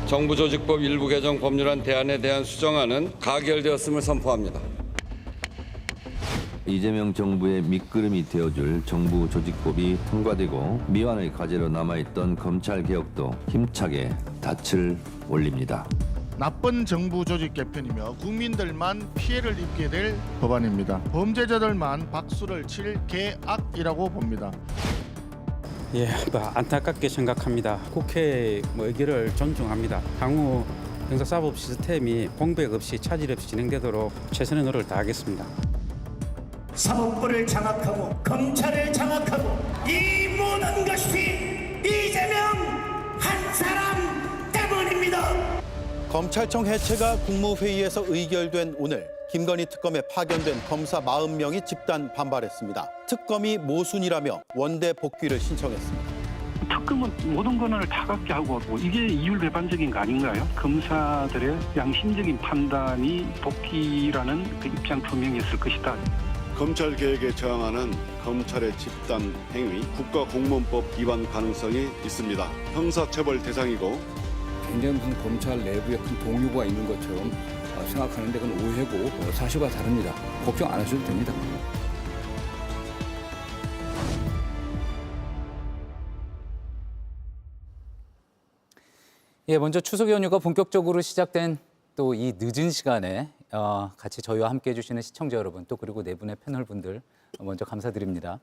정부조직법 일부 개정 법률안 대안에 대한 수정안은 가결되었음을 선포합니다. 이재명 정부의 밑그림이 되어줄 정부조직법이 통과되고 미완의 과제로 남아있던 검찰개혁도 힘차게 닻을 올립니다. 나쁜 정부 조직 개편이며 국민들만 피해를 입게 될 법안입니다. 범죄자들만 박수를 칠 개악이라고 봅니다. 예, 안타깝게 생각합니다. 국회의 의결을 존중합니다. 향후 형사사법 시스템이 공백 없이 차질 없이 진행되도록 최선의 노력을 다하겠습니다. 사법부를 장악하고 검찰을 장악하고 이 모든 것이 이재명 한 사람 때문입니다. 검찰청 해체가 국무회의에서 의결된 오늘 김건희 특검에 파견된 검사 40명이 집단 반발했습니다. 특검이 모순이라며 원대 복귀를 신청했습니다. 특검은 모든 권한을 다 갖게 하고 이게 이율배반적인 거 아닌가요? 검사들의 양심적인 판단이 복귀라는 그 입장 표명이었을 것이다. 검찰개혁에 저항하는 검찰의 집단 행위, 국가공무원법 위반 가능성이 있습니다. 형사처벌 대상이고 굉장히 무슨 검찰 내부에 큰 동요가 있는 것처럼 생각하는데 그건 오해고 사실과 다릅니다. 걱정 안 하셔도 됩니다. 예, 먼저 추석 연휴가 본격적으로 시작된 또 이 늦은 시간에 같이 저희와 함께해 주시는 시청자 여러분 또 그리고 네 분의 패널 분들 먼저 감사드립니다.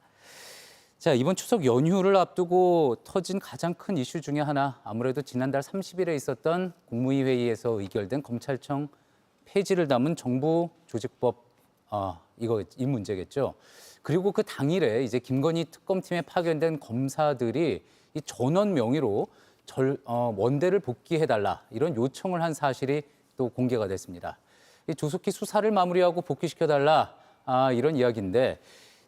자, 이번 추석 연휴를 앞두고 터진 가장 큰 이슈 중에 하나 아무래도 지난달 30일에 있었던 국무위 회의에서 의결된 검찰청 폐지를 담은 정부조직법 이 문제겠죠. 그리고 그 당일에 이제 김건희 특검팀에 파견된 검사들이 이 전원 명의로 원대를 복귀해달라 이런 요청을 한 사실이 또 공개가 됐습니다. 조속히 수사를 마무리하고 복귀시켜달라 이런 이야기인데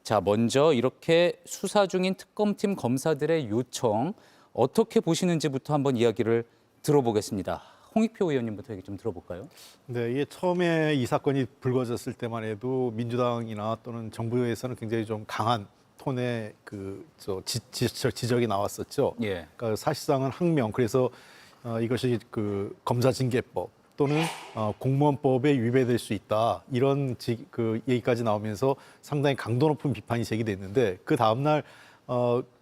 자, 먼저 이렇게 수사 중인 특검팀 검사들의 요청 어떻게 보시는지부터 한번 이야기를 들어보겠습니다. 홍익표 의원님부터 얘기 좀 들어볼까요? 네, 이게 처음에 이 사건이 불거졌을 때만 해도 민주당이나 또는 정부에서는 굉장히 좀 강한 톤의 지적이 나왔었죠. 예. 그러니까 사실상은 항명, 그래서 이것이 그 검사징계법 또는 공무원법에 위배될 수 있다 이런 얘기까지 나오면서 상당히 강도 높은 비판이 제기됐는데 그 다음 날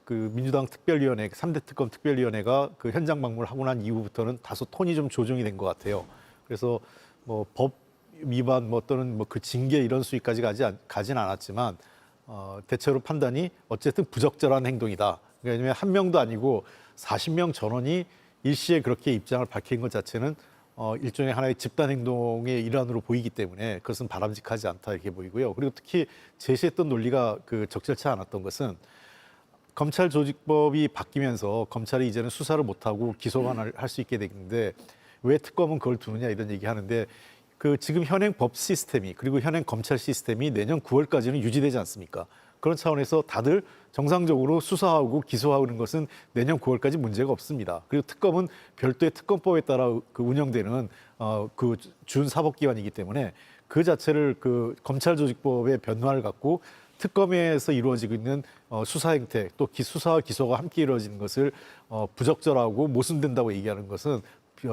그 민주당 특별위원회 3대 특검 특별위원회가 그 현장 방문을 하고 난 이후부터는 다소 톤이 좀 조정이 된 것 같아요. 그래서 뭐 법 위반 또는 그 징계 이런 수위까지 가진 않았지만 대체로 판단이 어쨌든 부적절한 행동이다. 왜냐하면 한 명도 아니고 40명 전원이 일시에 그렇게 입장을 밝힌 것 자체는 일종의 하나의 집단 행동의 일환으로 보이기 때문에 그것은 바람직하지 않다 이렇게 보이고요. 그리고 특히 제시했던 논리가 적절치 않았던 것은 검찰 조직법이 바뀌면서 검찰이 이제는 수사를 못하고 기소만 할 수 있게 됐는데 왜 특검은 그걸 두느냐 이런 얘기하는데 지금 현행 법 시스템이 그리고 현행 검찰 시스템이 내년 9월까지는 유지되지 않습니까? 그런 차원에서 다들 정상적으로 수사하고 기소하는 것은 내년 9월까지 문제가 없습니다. 그리고 특검은 별도의 특검법에 따라 운영되는 준사법기관이기 때문에 그 자체를 검찰조직법의 변화를 갖고 특검에서 이루어지고 있는 수사 행태 또 수사와 기소가 함께 이루어지는 것을 부적절하고 모순된다고 얘기하는 것은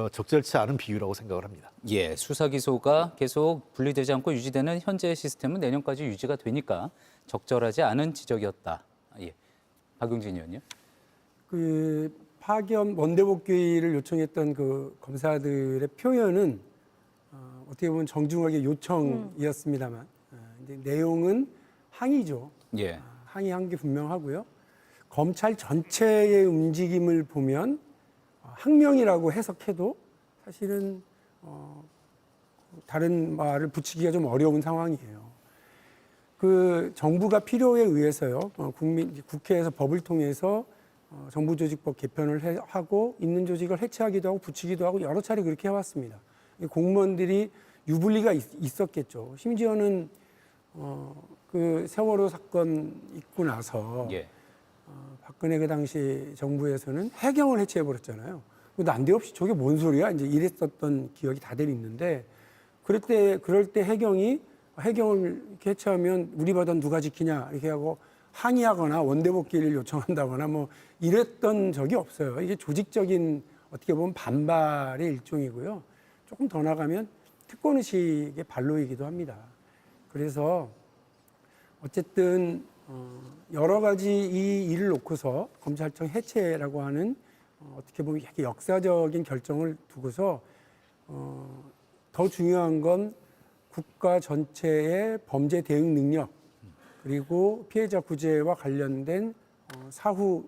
적절치 않은 비유라고 생각을 합니다. 예, 수사 기소가 계속 분리되지 않고 유지되는 현재의 시스템은 내년까지 유지가 되니까 적절하지 않은 지적이었다. 예, 박용진 의원님. 파견 원대복귀를 요청했던 그 검사들의 표현은 어떻게 보면 정중하게 요청이었습니다만 이제 내용은 항의죠. 예. 항의한 게 분명하고요. 검찰 전체의 움직임을 보면 항명이라고 해석해도 사실은 다른 말을 붙이기가 좀 어려운 상황이에요. 정부가 필요에 의해서요. 국회에서 법을 통해서 정부조직법 개편을 하고 있는 조직을 해체하기도 하고 붙이기도 하고 여러 차례 그렇게 해왔습니다. 공무원들이 유불리가 있었겠죠. 심지어는 세월호 사건 있고 나서 예. 박근혜 그 당시 정부에서는 해경을 해체해버렸잖아요. 난데없이 저게 뭔 소리야? 이제 이랬었던 기억이 다들 있는데 그럴 때 해경을 이렇게 해체하면 우리 바다는 누가 지키냐 이렇게 하고 항의하거나 원대복귀를 요청한다거나 뭐 이랬던 적이 없어요. 이게 조직적인 어떻게 보면 반발의 일종이고요. 조금 더 나가면 특권의식의 반로이기도 합니다. 그래서 어쨌든 여러 가지 이 일을 놓고서 검찰청 해체라고 하는 어떻게 보면 되게 역사적인 결정을 두고서 더 중요한 건 국가 전체의 범죄 대응 능력 그리고 피해자 구제와 관련된 사후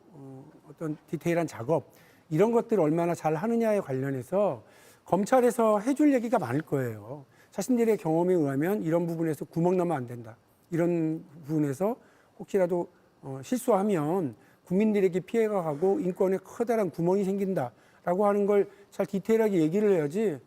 어떤 디테일한 작업 이런 것들을 얼마나 잘 하느냐에 관련해서 검찰에서 해줄 얘기가 많을 거예요. 자신들의 경험에 의하면 이런 부분에서 구멍 나면 안 된다. 이런 부분에서 혹시라도 실수하면 국민들에게 피해가 가고 인권에 커다란 구멍이 생긴다라고 하는 걸 잘 디테일하게 얘기를 해야지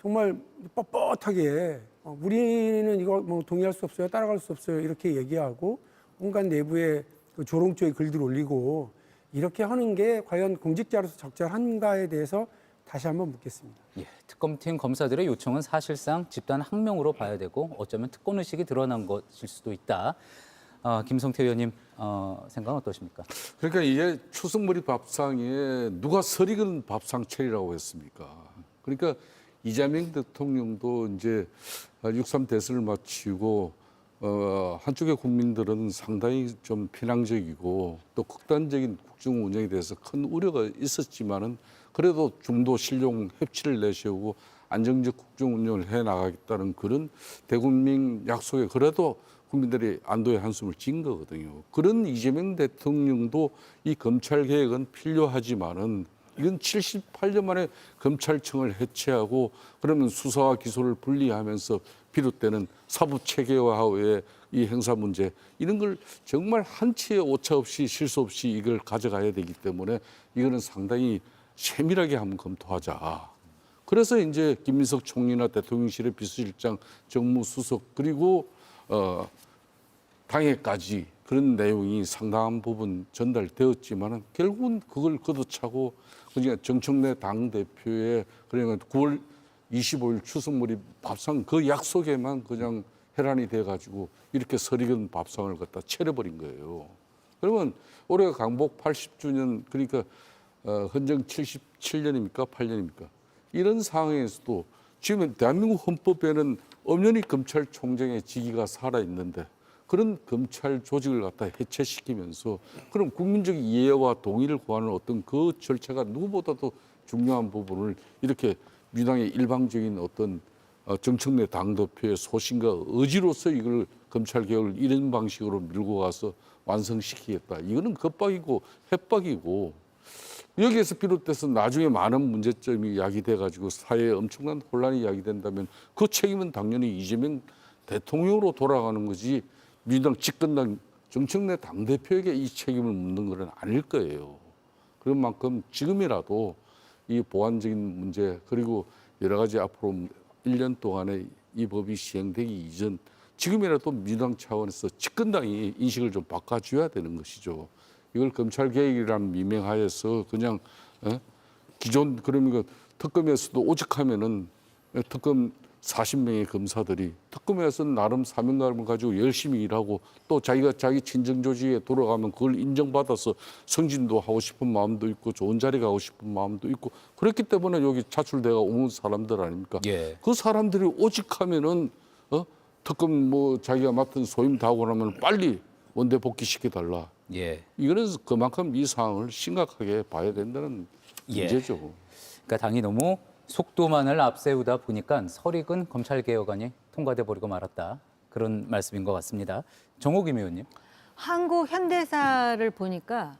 정말 뻣뻣하게 우리는 이거 뭐 동의할 수 없어요, 따라갈 수 없어요 이렇게 얘기하고 온갖 내부에 그 조롱조의 글들 올리고 이렇게 하는 게 과연 공직자로서 적절한가에 대해서 다시 한번 묻겠습니다. 예, 특검팀 검사들의 요청은 사실상 집단 항명으로 봐야 되고 어쩌면 특권 의식이 드러난 것일 수도 있다. 김성태 의원님 생각은 어떠십니까? 그러니까 이게 추석머리 밥상에 누가 설익은 밥상 차리라고 했습니까? 그러니까 이재명 대통령도 이제 6.3 대선을 마치고 한쪽의 국민들은 상당히 좀 편향적이고 또 극단적인 국정 운영에 대해서 큰 우려가 있었지만은 그래도 중도 신용 협치를 내세우고 안정적 국정 운영을 해 나가겠다는 그런 대국민 약속에 그래도 국민들이 안도의 한숨을 진 거거든요. 그런 이재명 대통령도 이 검찰 개혁은 필요하지만은 이건 78년 만에 검찰청을 해체하고 그러면 수사와 기소를 분리하면서 비롯되는 사법 체계화의 이 행사 문제 이런 걸 정말 한치의 오차 없이 실수 없이 이걸 가져가야 되기 때문에 이거는 상당히 세밀하게 한번 검토하자. 그래서 이제 김민석 총리나 대통령실의 비서실장, 정무수석 그리고 당에까지 그런 내용이 상당한 부분 전달되었지만은 결국은 그걸 걷어차고 그냥 정청래 당대표의 그러니까 9월 25일 추석머리 밥상 그 약속에만 그냥 해란이 돼가지고 이렇게 설익은 밥상을 갖다 차려버린 거예요. 그러면 올해가 강복 80주년 그러니까 헌정 77년입니까? 8년입니까? 이런 상황에서도 지금 대한민국 헌법에는 엄연히 검찰총장의 직위가 살아있는데 그런 검찰 조직을 갖다 해체시키면서 그럼 국민적 이해와 동의를 구하는 어떤 그 절차가 누구보다도 중요한 부분을 이렇게 민주당의 일방적인 어떤 정청래 당대표의 소신과 의지로서 이걸 검찰개혁을 이런 방식으로 밀고 가서 완성시키겠다. 이거는 겁박이고 협박이고 여기에서 비롯돼서 나중에 많은 문제점이 야기돼가지고 사회에 엄청난 혼란이 야기된다면 그 책임은 당연히 이재명 대통령으로 돌아가는 거지 민주당 집권당 정청래 당대표에게 이 책임을 묻는 것은 아닐 거예요. 그런 만큼 지금이라도 이 보완적인 문제 그리고 여러 가지 앞으로 1년 동안에 이 법이 시행되기 이전 지금이라도 민주당 차원에서 집권당이 인식을 좀 바꿔줘야 되는 것이죠. 이걸 검찰개혁이라는 미명하에서 그냥 기존 그러면 특검에서도 오직하면은 특검 40명의 검사들이 특검에서 나름 사명감을 가지고 열심히 일하고 또 자기가 자기 친정 조직에 돌아가면 그걸 인정받아서 승진도 하고 싶은 마음도 있고 좋은 자리 가고 싶은 마음도 있고 그렇기 때문에 여기 차출돼가 온 사람들 아닙니까? 예. 그 사람들이 오직하면은 특검 뭐 자기가 맡은 소임 다 하고 나면 빨리 원대 복귀시켜달라. 예. 이거는 그만큼 이 상황을 심각하게 봐야 된다는 문제죠. 그러니까 당이 너무 속도만을 앞세우다 보니까 설익은 검찰개혁안이 통과돼 버리고 말았다. 그런 말씀인 것 같습니다. 정호김 의원님. 한국 현대사를 보니까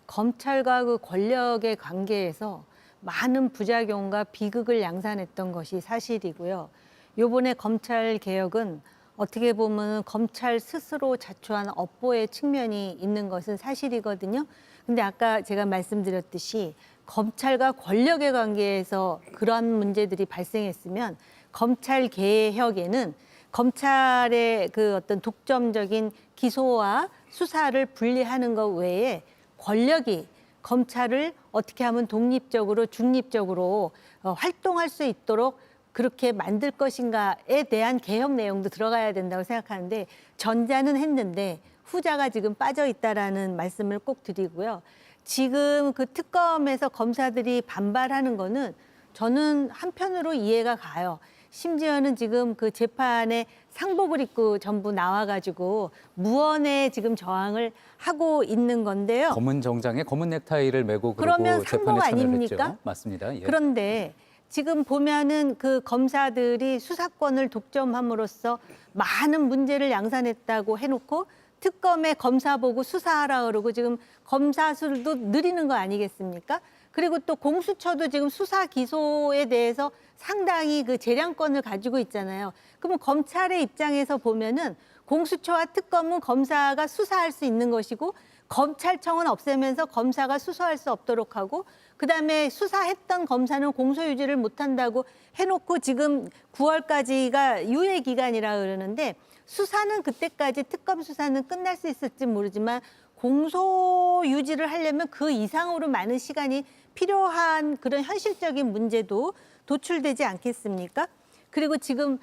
검찰과 그 권력의 관계에서 많은 부작용과 비극을 양산했던 것이 사실이고요. 이번에 검찰 개혁은 어떻게 보면 검찰 스스로 자초한 업보의 측면이 있는 것은 사실이거든요. 근데 아까 제가 말씀드렸듯이 검찰과 권력의 관계에서 그러한 문제들이 발생했으면 검찰 개혁에는 검찰의 그 어떤 독점적인 기소와 수사를 분리하는 것 외에 권력이 검찰을 어떻게 하면 독립적으로 중립적으로 활동할 수 있도록 그렇게 만들 것인가에 대한 개혁 내용도 들어가야 된다고 생각하는데 전자는 했는데 후자가 지금 빠져 있다라는 말씀을 꼭 드리고요. 지금 그 특검에서 검사들이 반발하는 거는 저는 한편으로 이해가 가요. 심지어는 지금 그 재판에 상복을 입고 전부 나와가지고 무언의 지금 저항을 하고 있는 건데요. 검은 정장에 검은 넥타이를 메고 그러면 그러고 상복 재판에 참여를 아닙니까? 했죠. 맞습니다. 예. 그런데 지금 보면은 그 검사들이 수사권을 독점함으로써 많은 문제를 양산했다고 해놓고 특검에 검사 보고 수사하라 그러고 지금 검사 수도 늘리는 거 아니겠습니까? 그리고 또 공수처도 지금 수사 기소에 대해서 상당히 그 재량권을 가지고 있잖아요. 그러면 검찰의 입장에서 보면은 공수처와 특검은 검사가 수사할 수 있는 것이고 검찰청은 없애면서 검사가 수사할 수 없도록 하고 그다음에 수사했던 검사는 공소유지를 못한다고 해놓고 지금 9월까지가 유예 기간이라 그러는데 수사는 그때까지 특검 수사는 끝날 수 있을지 모르지만 공소유지를 하려면 그 이상으로 많은 시간이 필요한 그런 현실적인 문제도 도출되지 않겠습니까? 그리고 지금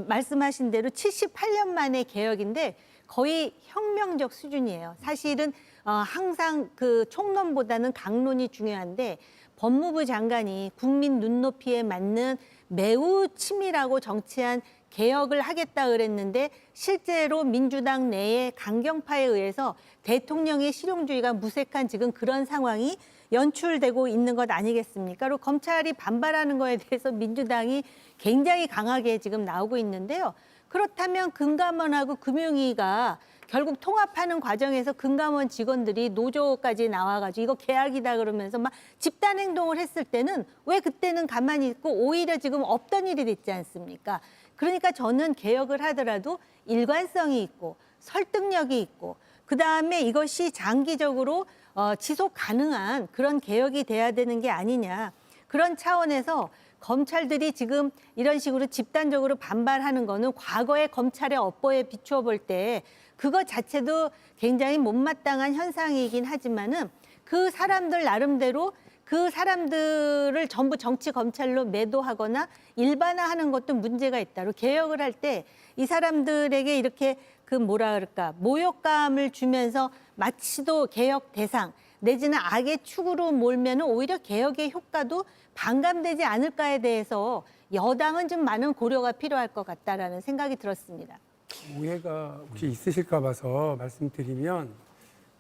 말씀하신 대로 78년 만의 개혁인데 거의 혁명적 수준이에요. 사실은 항상 그 총론보다는 강론이 중요한데 법무부 장관이 국민 눈높이에 맞는 매우 치밀하고 정치한 개혁을 하겠다 그랬는데 실제로 민주당 내의 강경파에 의해서 대통령의 실용주의가 무색한 지금 그런 상황이 연출되고 있는 것 아니겠습니까? 그리고 검찰이 반발하는 거에 대해서 민주당이 굉장히 강하게 지금 나오고 있는데요. 그렇다면 금감원하고 금융위가 결국 통합하는 과정에서 금감원 직원들이 노조까지 나와가지고 이거 계약이다 그러면서 막 집단 행동을 했을 때는 왜 그때는 가만히 있고 오히려 지금 없던 일이 됐지 않습니까? 그러니까 저는 개혁을 하더라도 일관성이 있고 설득력이 있고 그다음에 이것이 장기적으로 지속 가능한 그런 개혁이 돼야 되는 게 아니냐. 그런 차원에서 검찰들이 지금 이런 식으로 집단적으로 반발하는 거는 과거의 검찰의 업보에 비추어 볼 때 그것 자체도 굉장히 못마땅한 현상이긴 하지만은 그 사람들 나름대로 그 사람들을 전부 정치 검찰로 매도하거나 일반화하는 것도 문제가 있다. 개혁을 할 때 이 사람들에게 이렇게 그 뭐라 그럴까 모욕감을 주면서 마치도 개혁 대상 내지는 악의 축으로 몰면은 오히려 개혁의 효과도 반감되지 않을까에 대해서 여당은 좀 많은 고려가 필요할 것 같다라는 생각이 들었습니다. 오해가 혹시 있으실까 봐서 말씀드리면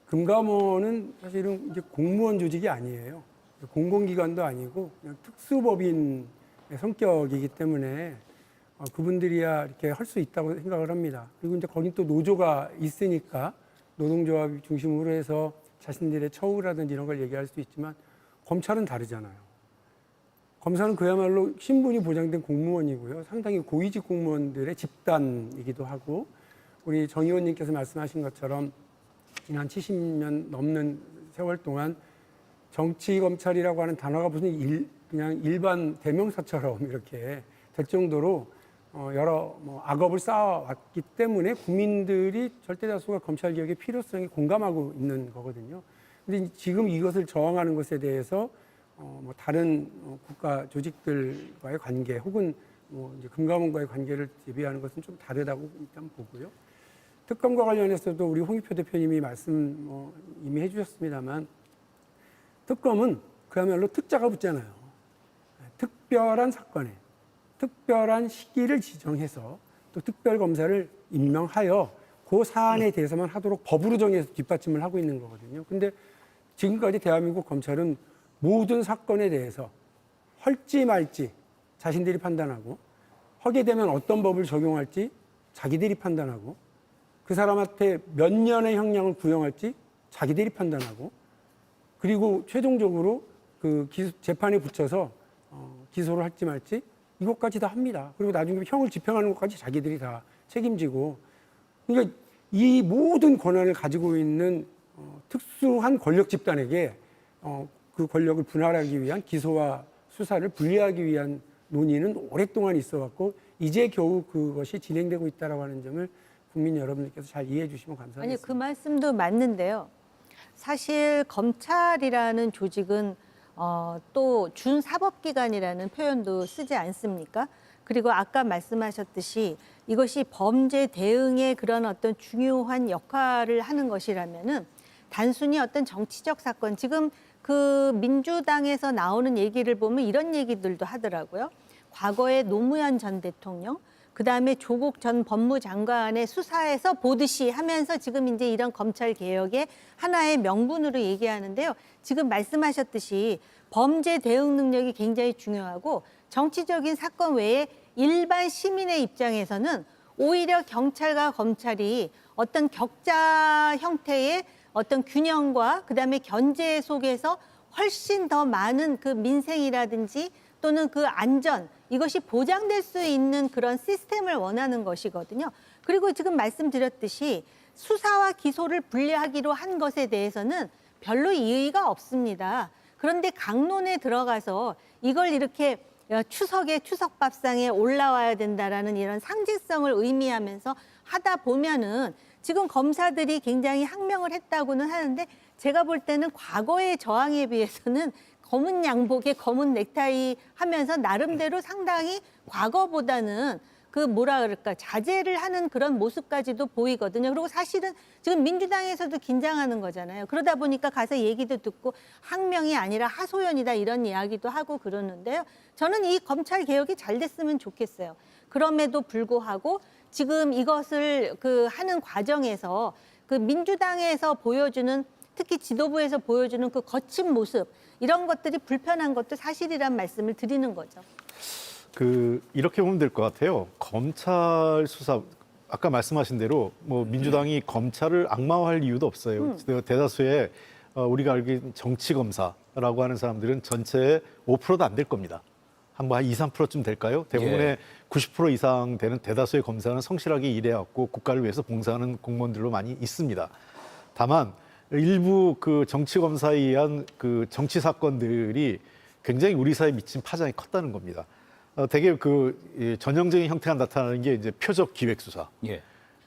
금감원은 사실은 이제 공무원 조직이 아니에요. 공공기관도 아니고 그냥 특수법인의 성격이기 때문에 그분들이야 이렇게 할 수 있다고 생각을 합니다. 그리고 이제 거긴 또 노조가 있으니까 노동조합 중심으로 해서 자신들의 처우라든지 이런 걸 얘기할 수 있지만 검찰은 다르잖아요. 검사는 그야말로 신분이 보장된 공무원이고요. 상당히 고위직 공무원들의 집단이기도 하고 우리 정 의원님께서 말씀하신 것처럼 지난 70년 넘는 세월 동안 정치 검찰이라고 하는 단어가 무슨 그냥 일반 대명사처럼 이렇게 될 정도로 여러 악업을 쌓아왔기 때문에 국민들이 절대 다수가 검찰 개혁의 필요성에 공감하고 있는 거거든요. 근데 지금 이것을 저항하는 것에 대해서 다른 국가 조직들과의 관계 혹은 이제 금감원과의 관계를 대비하는 것은 좀 다르다고 일단 보고요. 특검과 관련해서도 우리 홍익표 대표님이 말씀 이미 해주셨습니다만 특검은 그야말로 특자가 붙잖아요. 특별한 사건에 특별한 시기를 지정해서 또 특별검사를 임명하여 그 사안에 대해서만 하도록 법으로 정해서 뒷받침을 하고 있는 거거든요. 근데 지금까지 대한민국 검찰은 모든 사건에 대해서 할지 말지 자신들이 판단하고 하게 되면 어떤 법을 적용할지 자기들이 판단하고 그 사람한테 몇 년의 형량을 구형할지 자기들이 판단하고 그리고 최종적으로 그 재판에 붙여서 기소를 할지 말지 이것까지 다 합니다. 그리고 나중에 형을 집행하는 것까지 자기들이 다 책임지고 그러니까 이 모든 권한을 가지고 있는 특수한 권력 집단에게 그 권력을 분할하기 위한 기소와 수사를 분리하기 위한 논의는 오랫동안 있어왔고 이제 겨우 그것이 진행되고 있다라고 하는 점을 국민 여러분들께서 잘 이해해 주시면 감사하겠습니다. 아니 그 말씀도 맞는데요. 사실 검찰이라는 조직은 또 준사법기관이라는 표현도 쓰지 않습니까? 그리고 아까 말씀하셨듯이 이것이 범죄 대응의 그런 어떤 중요한 역할을 하는 것이라면은 단순히 어떤 정치적 사건, 지금 그 민주당에서 나오는 얘기를 보면 이런 얘기들도 하더라고요. 과거에 노무현 전 대통령, 그다음에 조국 전 법무장관의 수사에서 보듯이 하면서 지금 이제 이런 검찰 개혁의 하나의 명분으로 얘기하는데요. 지금 말씀하셨듯이 범죄 대응 능력이 굉장히 중요하고 정치적인 사건 외에 일반 시민의 입장에서는 오히려 경찰과 검찰이 어떤 격자 형태의 어떤 균형과 그다음에 견제 속에서 훨씬 더 많은 그 민생이라든지 또는 그 안전, 이것이 보장될 수 있는 그런 시스템을 원하는 것이거든요. 그리고 지금 말씀드렸듯이 수사와 기소를 분리하기로 한 것에 대해서는 별로 이의가 없습니다. 그런데 강론에 들어가서 이걸 이렇게 추석에 추석밥상에 올라와야 된다라는 이런 상징성을 의미하면서 하다 보면은 지금 검사들이 굉장히 항명을 했다고는 하는데 제가 볼 때는 과거의 저항에 비해서는 검은 양복에 검은 넥타이 하면서 나름대로 상당히 과거보다는 그 뭐라 그럴까 자제를 하는 그런 모습까지도 보이거든요. 그리고 사실은 지금 민주당에서도 긴장하는 거잖아요. 그러다 보니까 가서 얘기도 듣고 항명이 아니라 하소연이다 이런 이야기도 하고 그러는데요. 저는 이 검찰 개혁이 잘 됐으면 좋겠어요. 그럼에도 불구하고 지금 이것을 그 하는 과정에서 그 민주당에서 보여주는 특히 지도부에서 보여주는 그 거친 모습 이런 것들이 불편한 것도 사실이란 말씀을 드리는 거죠. 이렇게 보면 될 것 같아요. 검찰 수사 아까 말씀하신 대로 뭐 민주당이 검찰을 악마화할 이유도 없어요. 대다수의 우리가 알기로 정치 검사라고 하는 사람들은 전체의 5%도 안 될 겁니다. 한 2, 3%쯤 될까요? 대부분의 90% 이상 되는 대다수의 검사는 성실하게 일해왔고 국가를 위해서 봉사하는 공무원들로 많이 있습니다. 다만 일부 그 정치 검사에 의한 그 정치 사건들이 굉장히 우리 사회에 미친 파장이 컸다는 겁니다. 되게 그 전형적인 형태가 나타나는 게 이제 표적 기획 수사,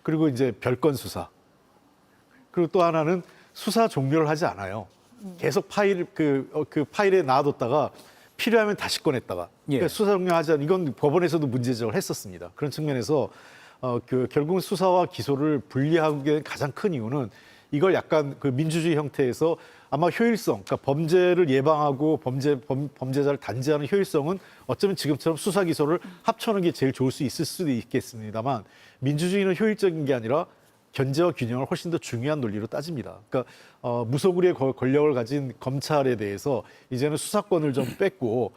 그리고 이제 별건 수사, 그리고 또 하나는 수사 종료를 하지 않아요. 계속 그 파일에 놔뒀다가 필요하면 다시 꺼냈다가 그러니까 수사 종료하지 않은 이건 법원에서도 문제 제기를 했었습니다. 그런 측면에서 결국 수사와 기소를 분리하기 위한 가장 큰 이유는 이걸 약간 그 민주주의 형태에서 아마 효율성, 그러니까 범죄를 예방하고 범죄자를 단죄하는 효율성은 어쩌면 지금처럼 수사 기소를 합쳐놓은 게 제일 좋을 수 있을 수도 있겠습니다만 민주주의는 효율적인 게 아니라 견제와 균형을 훨씬 더 중요한 논리로 따집니다. 그러니까 무소불위의 권력을 가진 검찰에 대해서 이제는 수사권을 좀 뺐고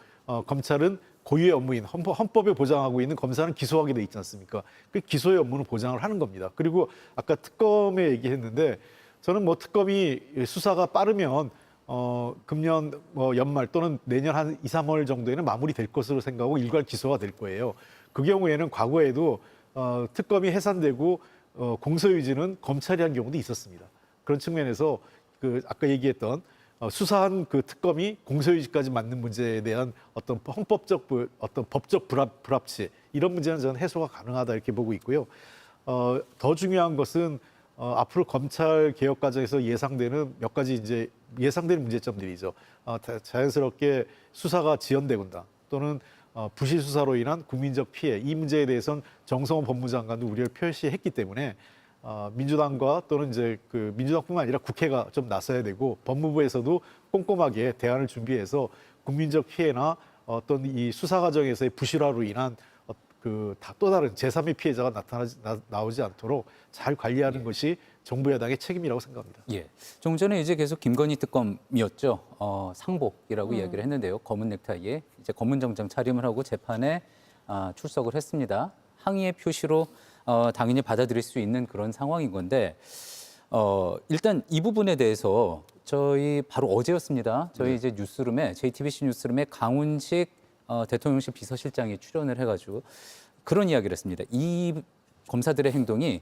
검찰은 고유의 업무인 헌법에 보장하고 있는 검사는 기소하게 돼 있지 않습니까? 그 기소의 업무는 보장을 하는 겁니다. 그리고 아까 특검에 얘기했는데 저는 뭐 특검이 수사가 빠르면 금년 연말 또는 내년 한 2, 3월 정도에는 마무리될 것으로 생각하고 일괄 기소가 될 거예요. 그 경우에는 과거에도 특검이 해산되고 공소유지는 검찰이 한 경우도 있었습니다. 그런 측면에서 그 아까 얘기했던 수사한 그 특검이 공소유지까지 맞는 문제에 대한 어떤 법적 불합치 이런 문제는 저는 해소가 가능하다 이렇게 보고 있고요. 더 중요한 것은 앞으로 검찰 개혁 과정에서 예상되는 몇 가지 이제 예상되는 문제점들이죠. 자연스럽게 수사가 지연되거나 또는 부실 수사로 인한 국민적 피해 이 문제에 대해서는 정성호 법무장관도 우려를 표시했기 때문에 민주당과 또는 이제 그 민주당뿐만 아니라 국회가 좀 나서야 되고 법무부에서도 꼼꼼하게 대안을 준비해서 국민적 피해나 어떤 이 수사 과정에서의 부실화로 인한 또 다른 제3의 피해자가 나오지 않도록 잘 관리하는 것이 정부 여당의 책임이라고 생각합니다. 좀 전에 이제 계속 김건희 특검이었죠. 상복이라고 이야기를 했는데요. 검은 넥타이에 이제 검은 정장 차림을 하고 재판에 출석을 했습니다. 항의의 표시로 당연히 받아들일 수 있는 그런 상황인 건데 일단 이 부분에 대해서 저희 바로 어제였습니다. 저희 이제 뉴스룸에 JTBC 뉴스룸에 강훈식 대통령실 비서실장이 출연을 해가지고 그런 이야기를 했습니다. 이 검사들의 행동이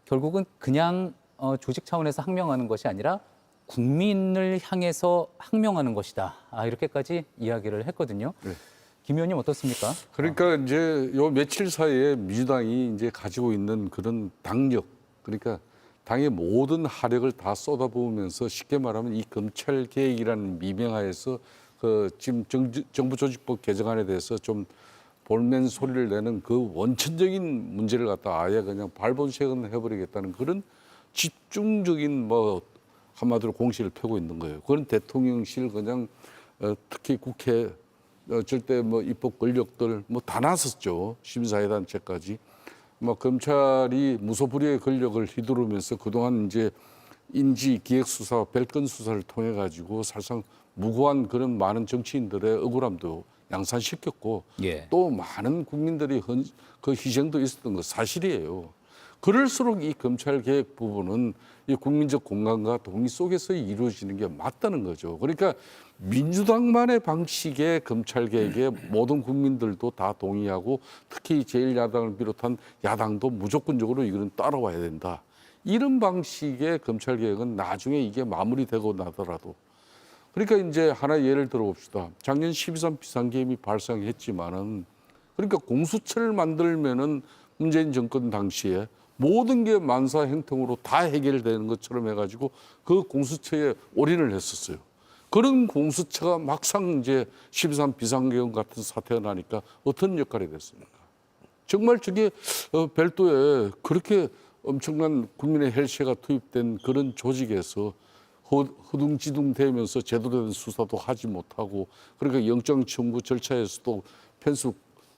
결국은 그냥 조직 차원에서 항명하는 것이 아니라 국민을 향해서 항명하는 것이다. 이렇게까지 이야기를 했거든요. 김 의원님 어떻습니까? 그러니까 이제 요 며칠 사이에 민주당이 이제 가지고 있는 그런 당력, 그러니까 당의 모든 하력을 다 쏟아부으면서 쉽게 말하면 이 검찰 개혁이라는 미명하에서 지금 정부 조직법 개정안에 대해서 좀 볼멘 소리를 내는 그 원천적인 문제를 갖다 아예 그냥 발본색은 해버리겠다는 그런 집중적인 한마디로 공실을 펴고 있는 거예요. 그건 대통령실 그냥 특히 국회 절대 뭐 입법 권력들 뭐 다 나섰죠. 심사위단체까지. 뭐 검찰이 무소불위의 권력을 휘두르면서 그동안 이제 인지 기획 수사, 별건 수사를 통해 가지고 사실상 무고한 그런 많은 정치인들의 억울함도 양산시켰고 예. 또 많은 국민들이 그 희생도 있었던 거 사실이에요. 그럴수록 이 검찰 개혁 부분은 이 국민적 공감과 동의 속에서 이루어지는 게 맞다는 거죠. 그러니까 민주당만의 방식의 검찰 개혁에 모든 국민들도 다 동의하고 특히 제1야당을 비롯한 야당도 무조건적으로 이거는 따라와야 된다. 이런 방식의 검찰 개혁은 나중에 이게 마무리되고 나더라도 그러니까 이제 하나 예를 들어 봅시다. 작년 12.3 비상계엄이 발생했지만은 그러니까 공수처를 만들면은 문재인 정권 당시에 모든 게 만사 형통으로 다 해결되는 것처럼 해가지고 그 공수처에 올인을 했었어요. 그런 공수처가 막상 이제 12.3 비상계엄 같은 사태가 나니까 어떤 역할이 됐습니까? 정말 저게 별도의 그렇게 엄청난 국민의 헬스가 투입된 그런 조직에서 허둥지둥 되면서 제대로 된 수사도 하지 못하고 그러니까 영장 청구 절차에서도 편수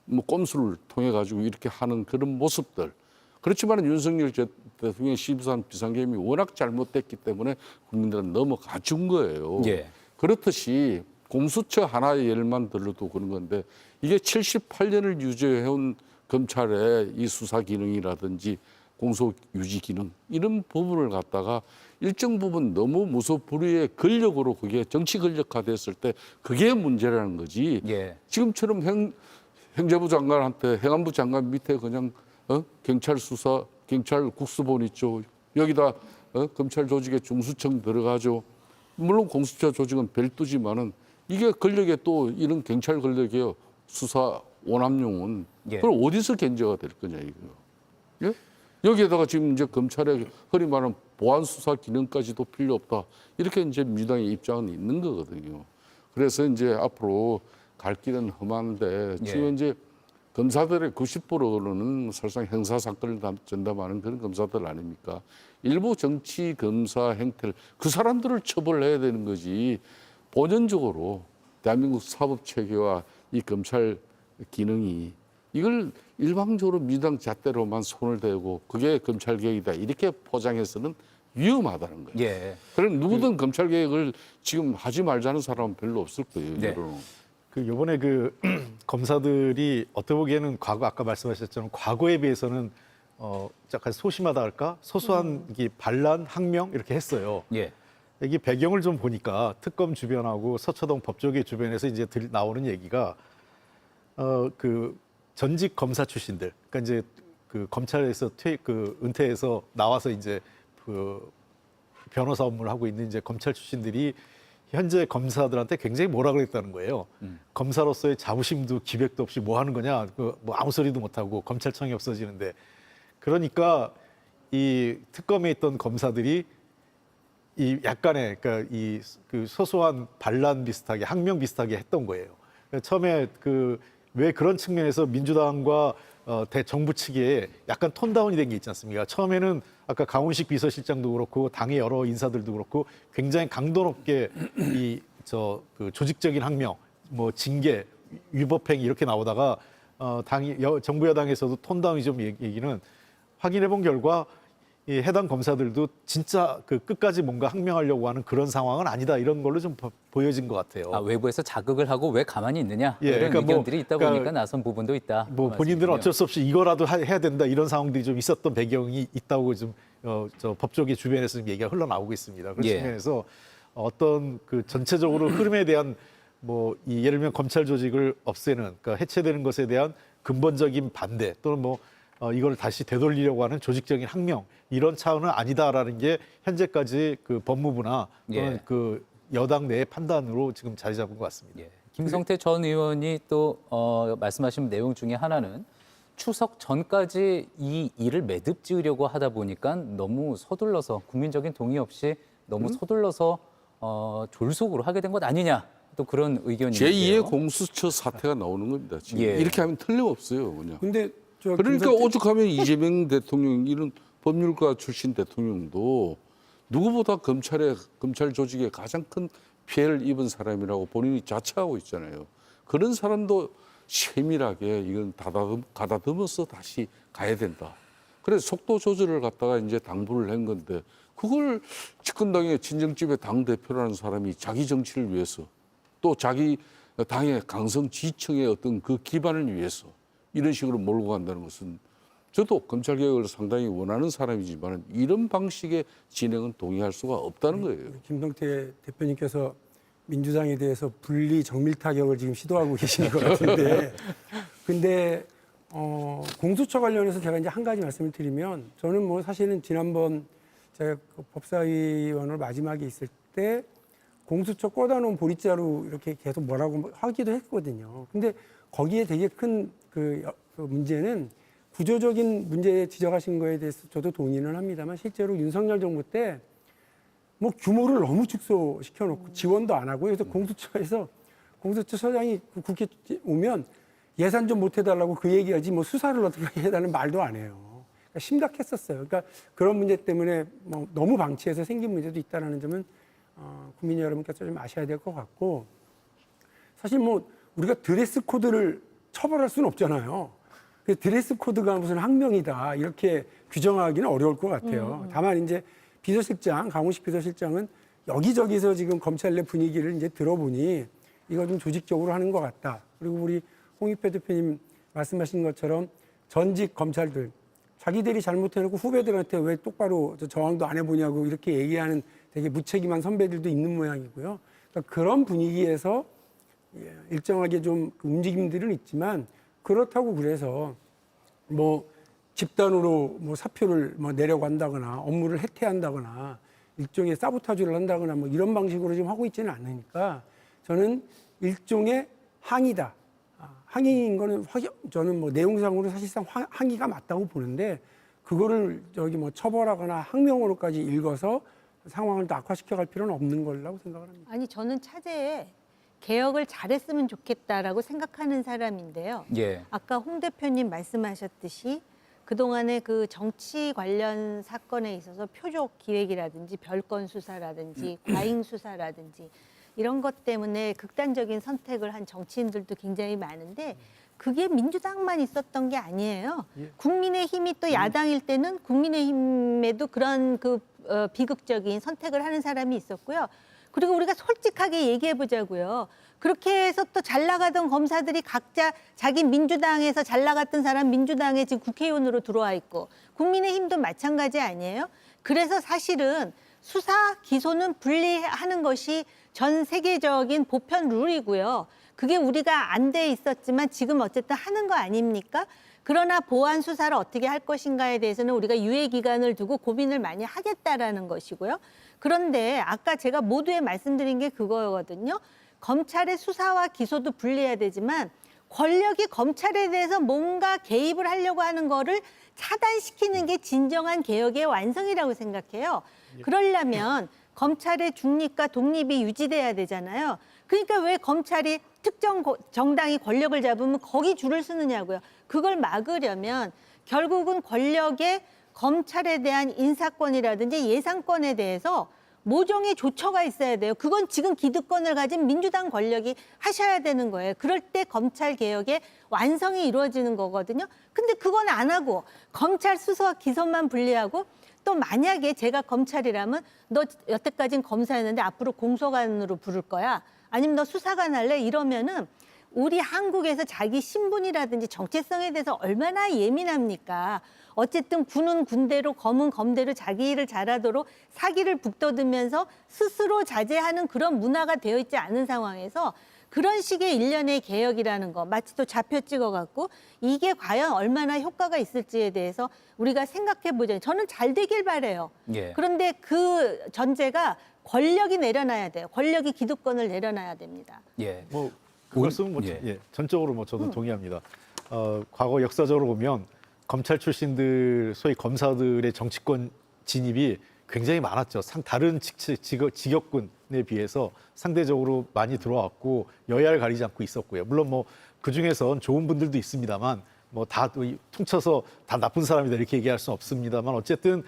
뭐 꼼수를 통해 가지고 이렇게 하는 그런 모습들. 그렇지만 윤석열 대통령의 12.3 비상계엄이 워낙 잘못됐기 때문에 국민들은 넘어가 준 거예요. 예. 그렇듯이 공수처 하나의 예를만 들어도 그런 건데 이게 78년을 유지해온 검찰의 이 수사 기능이라든지 공소 유지 기능 이런 부분을 갖다가 일정 부분 너무 무소불위의 권력으로 그게 정치 권력화됐을 때 그게 문제라는 거지. 예. 지금처럼 행정부 장관한테 행안부 장관 밑에 그냥 경찰 수사, 경찰 국수본 있죠. 여기다 검찰 조직에 중수청 들어가죠. 물론 공수처 조직은 별도지만은 이게 권력에 또 이런 경찰 권력의 수사 원함용은 예. 그걸 어디서 견제가 될 거냐 이거. 예? 여기에다가 지금 이제 검찰의 흔히 말하는 보안 수사 기능까지도 필요 없다. 이렇게 이제 민주당의 입장은 있는 거거든요. 그래서 이제 앞으로 갈 길은 험한데 지금 이제 검사들의 90%는 사실상 형사 사건을 전담하는 그런 검사들 아닙니까? 일부 정치 검사 행태를 그 사람들을 처벌해야 되는 거지. 본연적으로 대한민국 사법 체계와 이 검찰 기능이 이걸 일방적으로 민주당 잣대로만 손을 대고 그게 검찰 개혁이다 이렇게 포장해서는 위험하다는 거예요. 예. 그럼 누구든 검찰 개혁을 지금 하지 말자는 사람은 별로 없을 거예요. 네. 그 요번에 그 검사들이 어떻게 보기에는 과거 아까 말씀하셨처럼 과거에 비해서는 약간 소심하다 할까 소소한 이게 반란 항명 이렇게 했어요. 예. 이게 배경을 좀 보니까 특검 주변하고 서초동 법조계 주변에서 이제 나오는 얘기가 그 전직 검사 출신들, 그러니까 이제 그 검찰에서 은퇴해서 나와서 이제 그 변호사 업무를 하고 있는 이제 검찰 출신들이 현재 검사들한테 굉장히 뭐라 그랬다는 거예요. 검사로서의 자부심도 기백도 없이 뭐 하는 거냐, 뭐 아무 소리도 못 하고 검찰청이 없어지는데, 그러니까 이 특검에 있던 검사들이 이 약간의 그러니까 이 그 소소한 반란 비슷하게 항명 비슷하게 했던 거예요. 처음에 왜 그런 측면에서 민주당과 대정부 측에 약간 톤다운이 된 게 있지 않습니까? 처음에는 아까 강훈식 비서실장도 그렇고 당의 여러 인사들도 그렇고 굉장히 강도 높게 그 조직적인 항명, 뭐 징계, 위법행위 이렇게 나오다가 정부 여당에서도 톤다운이 좀 얘기는 확인해 본 결과 이 해당 검사들도 진짜 그 끝까지 뭔가 항명하려고 하는 그런 상황은 아니다 이런 걸로 좀 보여진 것 같아요. 외부에서 자극을 하고 왜 가만히 있느냐 예, 이런 그러니까 의견들이 있다 보니까 나선 부분도 있다. 뭐 본인들은 어쩔 수 없이 이거라도 해야 된다 이런 상황들이 좀 있었던 배경이 있다고 좀 저 법조계 주변에서 좀 얘기가 흘러나오고 있습니다. 그런 측면에서 어떤 그 전체적으로 흐름에 대한 예를 들면 검찰 조직을 없애는 그러니까 해체되는 것에 대한 근본적인 반대 또는 이걸 다시 되돌리려고 하는 조직적인 항명 이런 차원은 아니다라는 게 현재까지 그 법무부나 또는 그 여당 내의 판단으로 지금 자리 잡은 것 같습니다. 김성태 전 의원이 또 말씀하신 내용 중에 하나는 추석 전까지 이 일을 매듭 지으려고 하다 보니까 너무 서둘러서 국민적인 동의 없이 너무 서둘러서 졸속으로 하게 된 것 아니냐 또 그런 의견인데요. 제2의 공수처 사태가 나오는 겁니다. 지금 이렇게 하면 틀림없어요, 그냥. 근데 그러니까 오죽하면 이재명 대통령 이런 법률가 출신 대통령도 누구보다 검찰 조직에 가장 큰 피해를 입은 사람이라고 본인이 자처하고 있잖아요. 그런 사람도 세밀하게 이건 가다듬어서 다시 가야 된다. 그래서 속도 조절을 갖다가 이제 당부를 한 건데 그걸 집권당의 친정집의 당대표라는 사람이 자기 정치를 위해서 또 자기 당의 강성 지층의 어떤 그 기반을 위해서 이런 식으로 몰고 간다는 것은 저도 검찰개혁을 상당히 원하는 사람이지만 이런 방식의 진행은 동의할 수가 없다는 거예요. 김성태 대표님께서 민주당에 대해서 분리 정밀 타격을 지금 시도하고 계시는 것 같은데 근데 공수처 관련해서 제가 이제 한 가지 말씀을 드리면 저는 뭐 사실은 지난번 제가 그 법사위원으로 마지막에 있을 때 공수처 꽂아놓은 보릿자루 이렇게 계속 뭐라고 하기도 했거든요. 근데 거기에 되게 큰 그 문제는 구조적인 문제 지적하신 거에 대해서 저도 동의는 합니다만 실제로 윤석열 정부 때 뭐 규모를 너무 축소시켜놓고 지원도 안 하고 그래서 공수처에서 공수처장이 국회 오면 예산 좀 못 해달라고 그 얘기하지 뭐 수사를 어떻게 해달라는 말도 안 해요. 그러니까 심각했었어요. 그러니까 그런 문제 때문에 뭐 너무 방치해서 생긴 문제도 있다는 점은 국민 여러분께서 좀 아셔야 될 것 같고 사실 뭐 우리가 드레스 코드를 처벌할 수는 없잖아요. 그 드레스 코드가 무슨 학명이다 이렇게 규정하기는 어려울 것 같아요. 다만 이제 비서실장, 강훈식 비서실장은 여기저기서 지금 검찰 내 분위기를 이제 들어보니 이거 좀 조직적으로 하는 것 같다. 그리고 우리 홍익표 대표님 말씀하신 것처럼 전직 검찰들 자기들이 잘못해놓고 후배들한테 왜 똑바로 저항도 안 해보냐고 이렇게 얘기하는 되게 무책임한 선배들도 있는 모양이고요. 그러니까 그런 분위기에서 일정하게 좀 움직임들은 있지만 그렇다고 그래서 뭐 집단으로 뭐 사표를 뭐 내려고 한다거나 업무를 해태한다거나 일종의 사보타주를 한다거나 뭐 이런 방식으로 지금 하고 있지는 않으니까 저는 일종의 항의다. 항의인 거는 저는 뭐 내용상으로 사실상 항의가 맞다고 보는데 그거를 저기 뭐 처벌하거나 항명으로까지 읽어서 상황을 더 악화시켜 갈 필요는 없는 거라고 생각을 합니다. 아니 저는 차제에 개혁을 잘했으면 좋겠다라고 생각하는 사람인데요. 예. 아까 홍 대표님 말씀하셨듯이 그동안의 그 정치 관련 사건에 있어서 표적 기획이라든지 별건 수사라든지 과잉 수사라든지 이런 것 때문에 극단적인 선택을 한 정치인들도 굉장히 많은데 그게 민주당만 있었던 게 아니에요. 국민의힘이 또 야당일 때는 국민의힘에도 그런 그 비극적인 선택을 하는 사람이 있었고요. 그리고 우리가 솔직하게 얘기해 보자고요. 그렇게 해서 또 잘 나가던 검사들이 각자 자기 민주당에서 잘 나갔던 사람 민주당에 지금 국회의원으로 들어와 있고 국민의힘도 마찬가지 아니에요? 그래서 사실은 수사, 기소는 분리하는 것이 전 세계적인 보편 룰이고요. 그게 우리가 안 돼 있었지만 지금 어쨌든 하는 거 아닙니까? 그러나 보안 수사를 어떻게 할 것인가에 대해서는 우리가 유예 기간을 두고 고민을 많이 하겠다라는 것이고요. 그런데 아까 제가 모두에 말씀드린 게 그거거든요. 검찰의 수사와 기소도 분리해야 되지만 권력이 검찰에 대해서 뭔가 개입을 하려고 하는 거를 차단시키는 게 진정한 개혁의 완성이라고 생각해요. 그러려면 검찰의 중립과 독립이 유지돼야 되잖아요. 그러니까 왜 검찰이 특정 정당이 권력을 잡으면 거기 줄을 서느냐고요. 그걸 막으려면 결국은 권력의 검찰에 대한 인사권이라든지 예산권에 대해서 모종의 조처가 있어야 돼요. 그건 지금 기득권을 가진 민주당 권력이 하셔야 되는 거예요. 그럴 때 검찰 개혁의 완성이 이루어지는 거거든요. 근데 그건 안 하고 검찰 수사와 기소만 분리하고 또 만약에 제가 검찰이라면 너 여태까지는 검사였는데 앞으로 공소관으로 부를 거야. 아니면 너 수사관 할래? 이러면은 우리 한국에서 자기 신분이라든지 정체성에 대해서 얼마나 예민합니까? 어쨌든 군은 군대로 검은 검대로 자기 일을 잘하도록 사기를 북돋으면서 스스로 자제하는 그런 문화가 되어 있지 않은 상황에서 그런 식의 일련의 개혁이라는 거 마치 또 좌표 찍어갖고 이게 과연 얼마나 효과가 있을지에 대해서 우리가 생각해 보자. 저는 잘 되길 바라요. 예. 그런데 그 전제가 권력이 내려놔야 돼요. 권력이 기득권을 내려놔야 됩니다. 예. 뭐 그것은 뭐 예. 전적으로 뭐 저도 동의합니다. 과거 역사적으로 보면 검찰 출신들 소위 검사들의 정치권 진입이 굉장히 많았죠. 다른 직역군에 비해서 상대적으로 많이 들어왔고 여야를 가리지 않고 있었고요. 물론 뭐 그 중에선 좋은 분들도 있습니다만 뭐 다 퉁쳐서 다 나쁜 사람이다 이렇게 얘기할 수는 없습니다만 어쨌든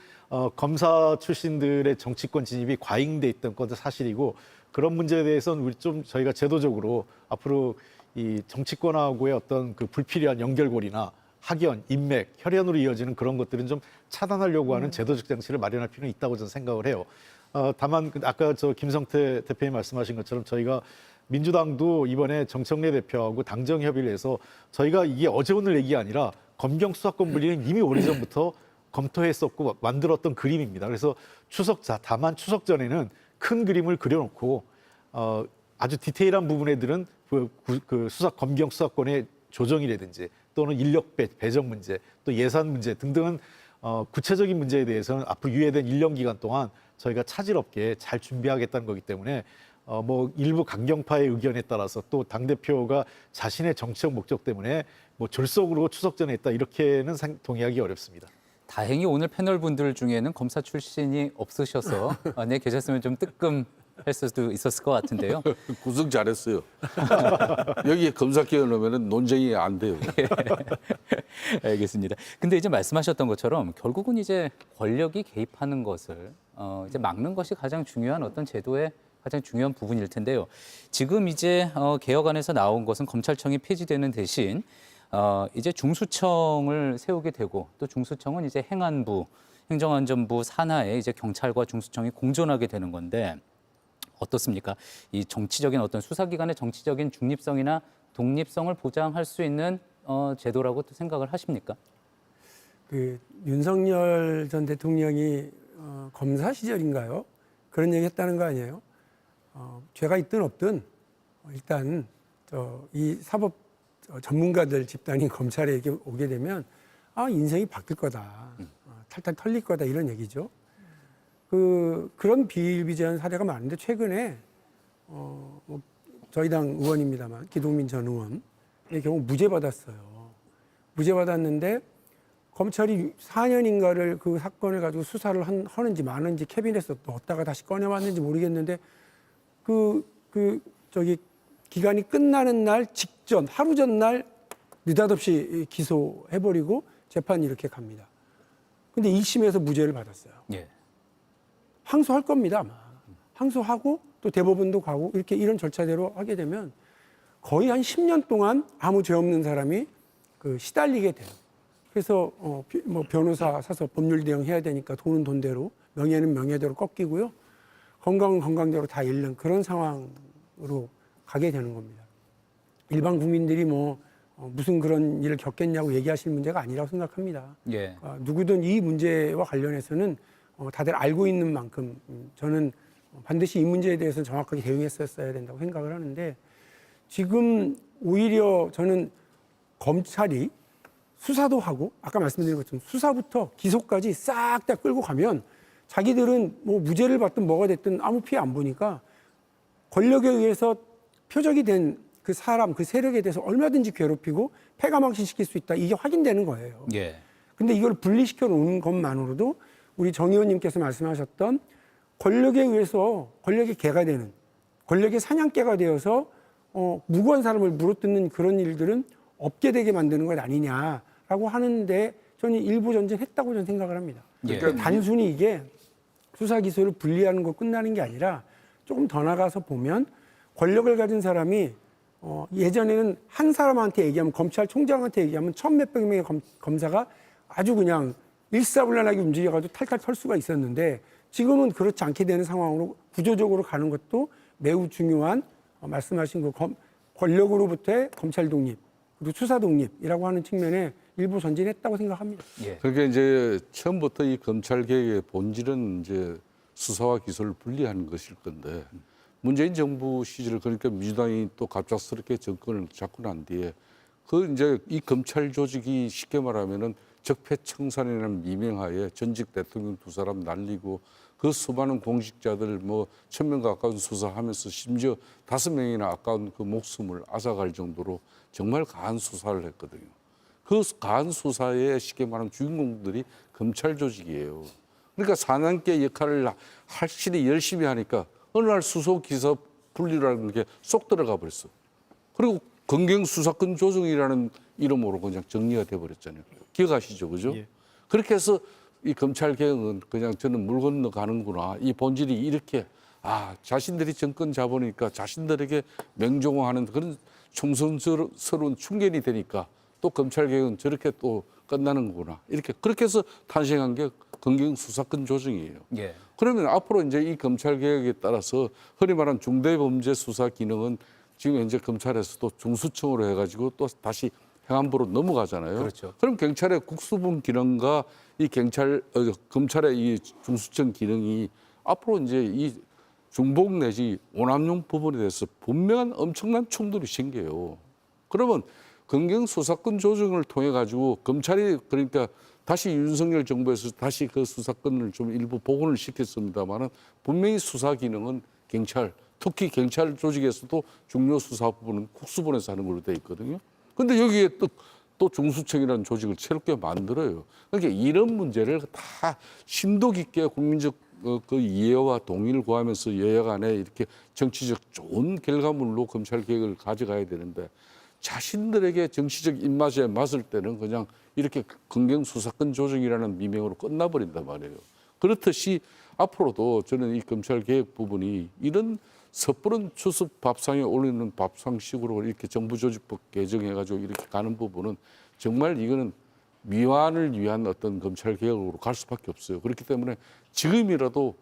검사 출신들의 정치권 진입이 과잉돼 있던 것도 사실이고 그런 문제에 대해서는 우리 좀 저희가 제도적으로 앞으로 이 정치권하고의 어떤 그 불필요한 연결고리나 학연, 인맥, 혈연으로 이어지는 그런 것들은 좀 차단하려고 하는 제도적 장치를 마련할 필요는 있다고 저는 생각을 해요. 다만 아까 저 김성태 대표님 말씀하신 것처럼 저희가 민주당도 이번에 정청래 대표하고 당정 협의를 해서 저희가 이게 어제 오늘 얘기가 아니라 검경 수사권 분리는 이미 오래전부터 검토했었고 만들었던 그림입니다. 그래서 다만 추석 전에는 큰 그림을 그려놓고 아주 디테일한 부분에들은 그 검경 수사권의 조정이라든지 또는 인력 배정 문제, 또 예산 문제 등등은 구체적인 문제에 대해서는 앞으로 유예된 1년 기간 동안 저희가 차질 없게 잘 준비하겠다는 거기 때문에 뭐 일부 강경파의 의견에 따라서 또 당대표가 자신의 정치적 목적 때문에 뭐 졸속으로 추석 전에 했다 이렇게는 동의하기 어렵습니다. 다행히 오늘 패널 분들 중에는 검사 출신이 없으셔서 만약에 계셨으면 좀 뜨끔했을 수도 있었을 것 같은데요. 구성 잘했어요. 여기에 검사 끼워 넣으면 논쟁이 안 돼요. 알겠습니다. 근데 이제 말씀하셨던 것처럼 결국은 이제 권력이 개입하는 것을 이제 막는 것이 가장 중요한 어떤 제도의 가장 중요한 부분일 텐데요. 지금 이제 개혁안에서 나온 것은 검찰청이 폐지되는 대신 이제 중수청을 세우게 되고 또 중수청은 이제 행안부, 행정안전부 산하에 이제 경찰과 중수청이 공존하게 되는 건데 어떻습니까? 이 정치적인 어떤 수사기관의 정치적인 중립성이나 독립성을 보장할 수 있는 제도라고 또 생각을 하십니까? 그 윤석열 전 대통령이 검사 시절인가요? 그런 얘기 했다는 거 아니에요? 죄가 있든 없든 일단 이 사법 전문가들 집단이 검찰에 오게 되면 인생이 바뀔 거다, 탈탈 털릴 거다 이런 얘기죠. 그런 비일비재한 사례가 많은데 최근에 저희 당 의원입니다만 기동민 전 의원의 경우 무죄 받았어요. 무죄 받았는데 검찰이 4년인가를 그 사건을 가지고 수사를 하는지 마는지 캐비넷에서 넣었다가 다시 꺼내왔는지 모르겠는데 기간이 끝나는 날 직전 하루 전날 느닷없이 기소해버리고 재판이 이렇게 갑니다. 근데 1심에서 무죄를 받았어요. 예. 항소할 겁니다, 아마. 항소하고 또 대법원도 가고 이런 절차대로 하게 되면 거의 한 10년 동안 아무 죄 없는 사람이 시달리게 돼요. 그래서 뭐 변호사 사서 법률 대응해야 되니까 돈은 돈대로, 명예는 명예대로 꺾이고요. 건강은 건강대로 다 잃는 그런 상황으로 가게 되는 겁니다. 일반 국민들이 무슨 그런 일을 겪겠냐고 얘기하실 문제가 아니라고 생각합니다. 예. 누구든 이 문제와 관련해서는 다들 알고 있는 만큼 저는 반드시 이 문제에 대해서 정확하게 대응했었어야 된다고 생각을 하는데 지금 오히려 저는 검찰이 수사도 하고 아까 말씀드린 것처럼 수사부터 기소까지 싹 다 끌고 가면 자기들은 뭐 무죄를 받든 뭐가 됐든 아무 피해 안 보니까 권력에 의해서 표적이 된 그 사람, 그 세력에 대해서 얼마든지 괴롭히고 패가망신시킬 수 있다. 이게 확인되는 거예요. 예. 근데 이걸 분리시켜 놓은 것만으로도 우리 정 의원님께서 말씀하셨던 권력에 의해서 권력의 개가 되는, 권력의 사냥개가 되어서 무고한 사람을 물어뜯는 그런 일들은 없게 되게 만드는 것 아니냐라고 하는데 저는 일부 전진했다고 저는 생각을 합니다. 예. 그러니까 단순히 이게 수사 기소를 분리하는 거 끝나는 게 아니라 조금 더 나가서 보면 권력을 가진 사람이 예전에는 한 사람한테 얘기하면 검찰총장한테 얘기하면 1,000몇백 명의 검사가 아주 그냥 일사불란하게 움직여가지고 탈탈 털 수가 있었는데 지금은 그렇지 않게 되는 상황으로 구조적으로 가는 것도 매우 중요한 말씀하신 그 권력으로부터의 검찰 독립 그리고 수사 독립이라고 하는 측면에 일부 전진했다고 생각합니다. 예. 그러니까 이제 처음부터 이 검찰 개혁의 본질은 이제 수사와 기소를 분리하는 것일 건데 문재인 정부 시절 그러니까 민주당이 또 갑작스럽게 정권을 잡고 난 뒤에 이제 이 검찰 조직이 쉽게 말하면은 적폐청산이라는 미명하에 전직 대통령 2사람 날리고 그 수많은 공직자들 1,000명 가까운 수사하면서 심지어 5명이나 아까운 그 목숨을 앗아갈 정도로 정말 가한 수사를 했거든요. 그 가한 수사의 쉽게 말하면 주인공들이 검찰 조직이에요. 그러니까 사냥개 역할을 확실히 열심히 하니까 어느 날 수소 기소 분리라는 게 쏙 들어가 버렸어. 그리고 검경수사권 조정이라는 이름으로 그냥 정리가 돼버렸잖아요. 기억하시죠, 그죠? 예. 그렇게 해서 이 검찰 개혁은 그냥 저는 물 건너가는구나. 이 본질이 이렇게 자신들이 정권 잡으니까 자신들에게 맹종하는 그런 총선스러운 충견이 되니까 또 검찰 개혁은 저렇게 또 끝나는 거구나. 이렇게 그렇게 해서 탄생한 게 검경수사권 조정이에요. 예. 그러면 앞으로 이제 이 검찰 개혁에 따라서 흔히 말하는 중대범죄 수사 기능은 지금 현재 검찰에서도 중수청으로 해가지고 또 다시 행안부로 넘어가잖아요. 그렇죠. 그럼 경찰의 국수본 기능과 이 검찰의 이 중수청 기능이 앞으로 이제 이 중복 내지 오남용 부분에 대해서 분명한 엄청난 충돌이 생겨요. 그러면 검경수사권 조정을 통해 가지고 검찰이 그러니까 다시 윤석열 정부에서 다시 그 수사권을 좀 일부 복원을 시켰습니다만은 분명히 수사 기능은 경찰, 특히 경찰 조직에서도 중요 수사 부분은 국수본에서 하는 걸로 돼 있거든요. 근데 여기에 또 중수청이라는 조직을 새롭게 만들어요. 그러니까 이런 문제를 다 심도 깊게 국민적 그 이해와 동의를 구하면서 여야 간에 이렇게 정치적 좋은 결과물로 검찰 개혁을 가져가야 되는데 자신들에게 정치적 입맛에 맞을 때는 그냥 이렇게 검경수사권 조정이라는 미명으로 끝나버린단 말이에요. 그렇듯이 앞으로도 저는 이 검찰 개혁 부분이 이런 섣부른 추습 밥상에 올리는 밥상식으로 이렇게 정부조직법 개정해가지고 이렇게 가는 부분은 정말 이거는 미완을 위한 어떤 검찰 개혁으로 갈 수밖에 없어요. 그렇기 때문에 지금이라도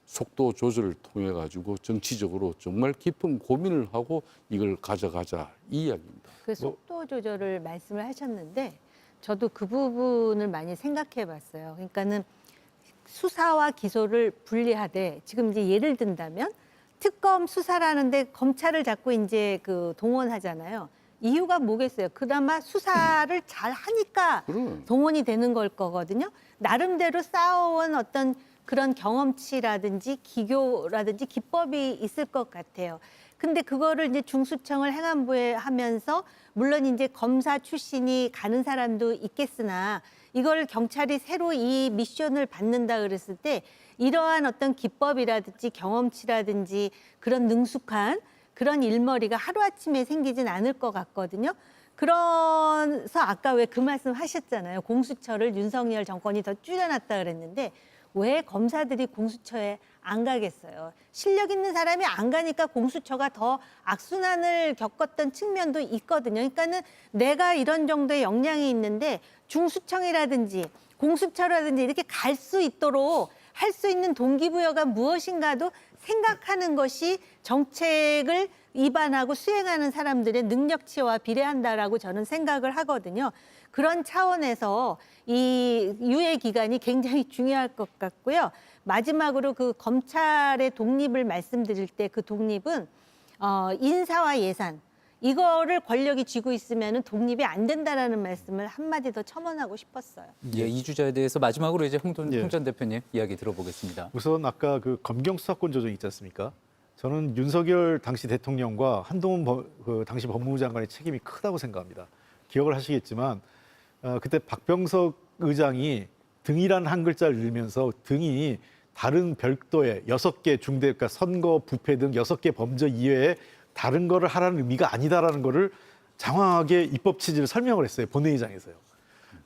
속도 조절을 통해 가지고 정치적으로 정말 깊은 고민을 하고 이걸 가져가자 이 이야기입니다. 그 속도 조절을 말씀을 하셨는데 저도 그 부분을 많이 생각해 봤어요. 그러니까는 수사와 기소를 분리하되 지금 이제 예를 든다면 특검 수사라는데 검찰을 자꾸 이제 그 동원하잖아요. 이유가 뭐겠어요? 그나마 수사를 잘 하니까 동원이 되는 걸 거거든요. 나름대로 쌓아온 어떤 그런 경험치라든지 기교라든지 기법이 있을 것 같아요. 근데 그거를 이제 중수청을 행안부에 하면서 물론 이제 검사 출신이 가는 사람도 있겠으나 이걸 경찰이 새로 이 미션을 받는다 그랬을 때 이러한 어떤 기법이라든지 경험치라든지 그런 능숙한 그런 일머리가 하루아침에 생기진 않을 것 같거든요. 그래서 아까 왜 그 말씀 하셨잖아요. 공수처를 윤석열 정권이 더 줄여놨다 그랬는데 왜 검사들이 공수처에 안 가겠어요? 실력 있는 사람이 안 가니까 공수처가 더 악순환을 겪었던 측면도 있거든요. 그러니까는 내가 이런 정도의 역량이 있는데 중수청이라든지 공수처라든지 이렇게 갈 수 있도록 할 수 있는 동기부여가 무엇인가도 생각하는 것이 정책을 입안하고 수행하는 사람들의 능력치와 비례한다라고 저는 생각을 하거든요. 그런 차원에서 이 유예 기간이 굉장히 중요할 것 같고요. 마지막으로 그 검찰의 독립을 말씀드릴 때 그 독립은 인사와 예산 이거를 권력이 쥐고 있으면 독립이 안 된다라는 말씀을 한마디 더 첨언하고 싶었어요. 예, 이 주제에 대해서 마지막으로 이제 홍 전 대표님 이야기 들어보겠습니다. 우선 아까 그 검경수사권 조정 있지 않습니까? 저는 윤석열 당시 대통령과 한동훈 당시 법무부 장관의 책임이 크다고 생각합니다. 기억을 하시겠지만 그때 박병석 의장이 등이라는 한 글자를 넣으면서 등이 다른 별도의 6개 중대, 그러니까 선거, 부패 등 6개 범죄 이외에 다른 거를 하라는 의미가 아니다라는 거를 장황하게 입법 취지를 설명을 했어요. 본회의장에서요.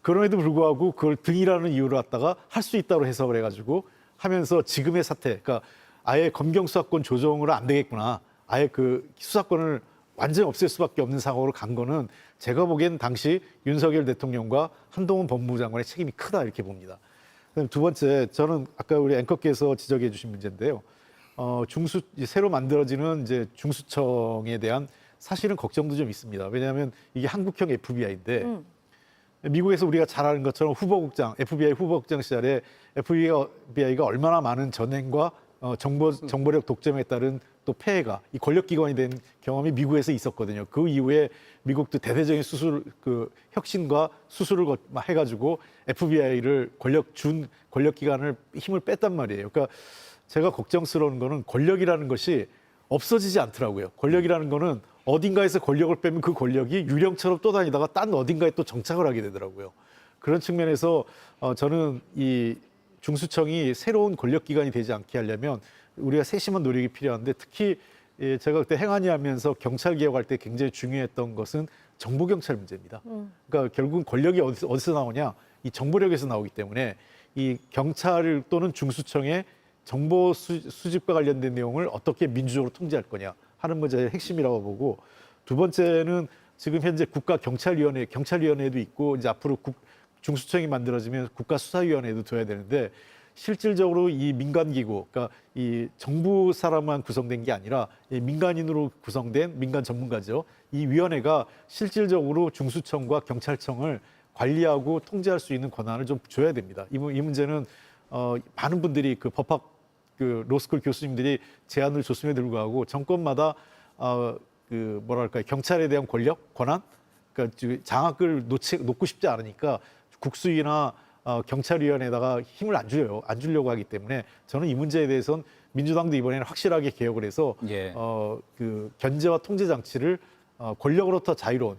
그럼에도 불구하고 그걸 등이라는 이유로 갖다가 할 수 있다고 해석을 해가지고 하면서 지금의 사태, 그러니까 아예 검경수사권 조정으로 안 되겠구나. 아예 그 수사권을 완전히 없앨 수밖에 없는 상황으로 간 거는 제가 보기엔 당시 윤석열 대통령과 한동훈 법무부 장관의 책임이 크다 이렇게 봅니다. 그다음 두 번째, 저는 아까 우리 앵커께서 지적해 주신 문제인데요. 새로 만들어지는 이제 중수청에 대한 사실은 걱정도 좀 있습니다. 왜냐하면 이게 한국형 FBI인데 미국에서 우리가 잘 아는 것처럼 FBI 후보국장 시절에 FBI가 얼마나 많은 전횡과 정보력 독점에 따른 또 폐해가 이 권력기관이 된 경험이 미국에서 있었거든요. 그 이후에 미국도 대대적인 혁신과 수술을 해가지고 FBI를 권력기관을 힘을 뺐단 말이에요. 그러니까 제가 걱정스러운 거는 권력이라는 것이 없어지지 않더라고요. 권력이라는 거는 어딘가에서 권력을 빼면 그 권력이 유령처럼 또 다니다가 딴 어딘가에 또 정착을 하게 되더라고요. 그런 측면에서 저는 이 중수청이 새로운 권력기관이 되지 않게 하려면 우리가 세심한 노력이 필요한데 특히 예, 제가 그때 행안위 하면서 경찰 개혁할 때 굉장히 중요했던 것은 정보 경찰 문제입니다. 그러니까 결국은 권력이 어디서 나오냐? 이 정보력에서 나오기 때문에 이 경찰 또는 중수청의 정보 수집과 관련된 내용을 어떻게 민주적으로 통제할 거냐 하는 문제의 핵심이라고 보고, 두 번째는 지금 현재 경찰위원회도 있고, 이제 앞으로 중수청이 만들어지면 국가수사위원회도 둬야 되는데, 실질적으로 이 민간기구, 그러니까 이 정부 사람만 구성된 게 아니라 이 민간인으로 구성된 민간 전문가죠. 이 위원회가 실질적으로 중수청과 경찰청을 관리하고 통제할 수 있는 권한을 좀 줘야 됩니다. 이 문제는 많은 분들이 그 법학 그 로스쿨 교수님들이 제안을 줬음에도 불구하고 정권마다 그 뭐랄까요, 경찰에 대한 권한, 그러니까 장악을 놓고 싶지 않으니까 국수위나 경찰위원회에다가 힘을 안 주려고 하기 때문에, 저는 이 문제에 대해서는 민주당도 이번에는 확실하게 개혁을 해서 예. 그 견제와 통제 장치를 권력으로부터 자유로운,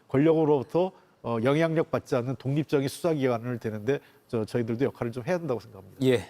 권력으로부터 영향력 받지 않는 독립적인 수사기관을 되는데 저희들도 역할을 좀 해야 된다고 생각합니다. 예.